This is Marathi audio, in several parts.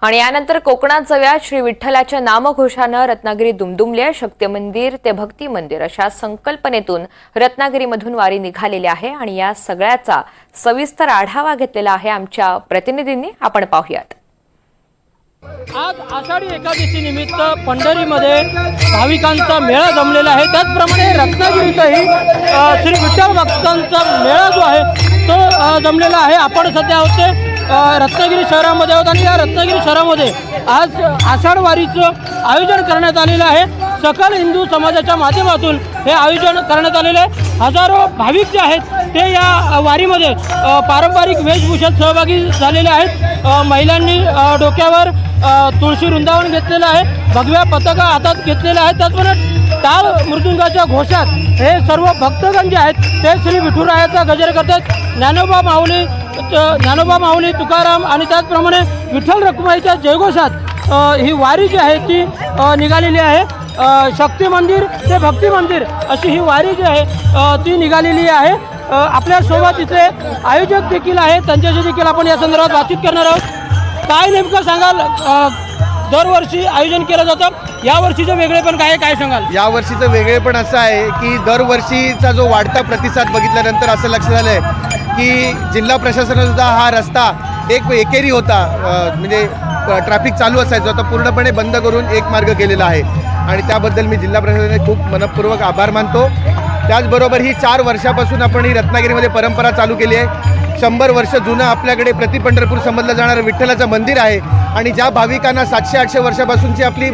आणि यानंतर कोकणात जाऊया। श्री विठ्ठलाच्या नामघोषानं रत्नागिरी दुमदुमली आहे। शक्ती मंदिर ते भक्ती मंदिर अशा संकल्पनेतून रत्नागिरीमधून वारी निघालेली आहे आणि या सगळ्याचा सविस्तर आढावा घेतलेला आहे आमच्या प्रतिनिधींनी। आपण पाहूयात। आज आषाढी एकादशी निमित्त पंढरीमध्ये भाविकांचा मेळा जमलेला आहे। त्याचप्रमाणे रत्नागिरीतही श्री विठ्ठल भक्तांचा मेळा जो आहे तो जमलेला आहे। आपण सध्या आहोत रत्नागिरी शहरामध्ये आहोत आणि या रत्नागिरी शहरामध्ये आज आषाढ वारीचं आयोजन करण्यात आलेलं आहे। सकल हिंदू समाजाच्या माध्यमातून हे आयोजन करण्यात आलेले आहे। हजारो भाविक जे आहेत ते या वारीमध्ये पारंपरिक वेशभूषेत सहभागी झालेले आहेत। महिलांनी डोक्यावर तुळशी वृंदावन घेतलेलं आहे, भगव्या पताका हातात घेतलेल्या आहेत। त्याचप्रमाणे टाळ मृदुंगाच्या घोषात हे सर्व भक्तगण जे आहेत ते श्री विठुरायाचा गजर करतात। ज्ञानोबा माऊली तुकाराम आणि त्याचप्रमाणे विठ्ठल रखुमाईच्या जयघोषात ही वारी जी आहे ती निघालेली आहे। शक्ती मंदिर ते भक्ती मंदिर अशी ही वारी जी आहे ती निघालेली आहे। आपल्यासोबत इथे आयोजक देखील आहेत, त्यांच्याशी देखील आपण या संदर्भात बातचीत करणार आहोत। काय नेमकं सांगाल, दरवर्षी आयोजन केलं जातं, यावर्षीचं वेगळेपण काय सांगाल? यावर्षीचं वेगळेपण असं आहे की दरवर्षीचा जो वाढता प्रतिसाद बघितल्यानंतर असं लक्षात आलं आहे की जिल्हा प्रशासनासुद्धा हा रस्ता एकेरी होता, म्हणजे ट्रॅफिक चालू असायचं, आता पूर्णपणे बंद करून एक मार्ग केलेला आहे आणि त्याबद्दल मी जिल्हा प्रशासनाचे खूप मनपूर्वक आभार मानतो। त्याचबरोबर ही 4 वर्षापासून आपण ही रत्नागिरीमध्ये परंपरा चालू केली आहे। 100 वर्ष जुनं आपल्याकडे प्रति पंढरपूर समजलं जाणारं विठ्ठलाचं मंदिर आहे आणि ज्या भाविकांना 700-800 वर्षापासूनची आपली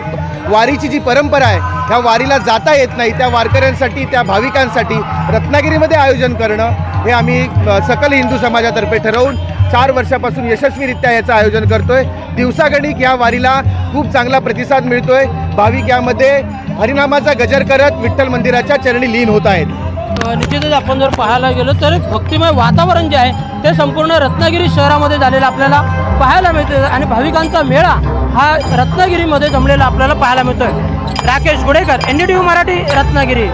वारीची जी परंपरा आहे ह्या वारीला जाता येत नाही, त्या वारकऱ्यांसाठी त्या भाविकांसाठी रत्नागिरीमध्ये आयोजन करणं हे आम्ही सकल हिंदू समाजातर्फे ठरवून 4 वर्षापासून यशस्वीरित्या याचं आयोजन करतोय। दिवसागणिक या वारीला खूप चांगला प्रतिसाद मिळतोय। भाविक यामध्ये हरिनामाचा गजर करत विठ्ठल मंदिराच्या चरणी लीन होत आहेत। निश्चितच आपण जर पाहायला गेलो तर भक्तिमय वातावरण जे आहे ते संपूर्ण रत्नागिरी शहरामध्ये झालेलं आपल्याला पाहायला मिळतं आणि भाविकांचा मेळा हा रत्नागिरीमध्ये जमलेला आपल्याला पाहायला मिळतोय। राकेश गुडेकर, NDTV मराठी, रत्नागिरी।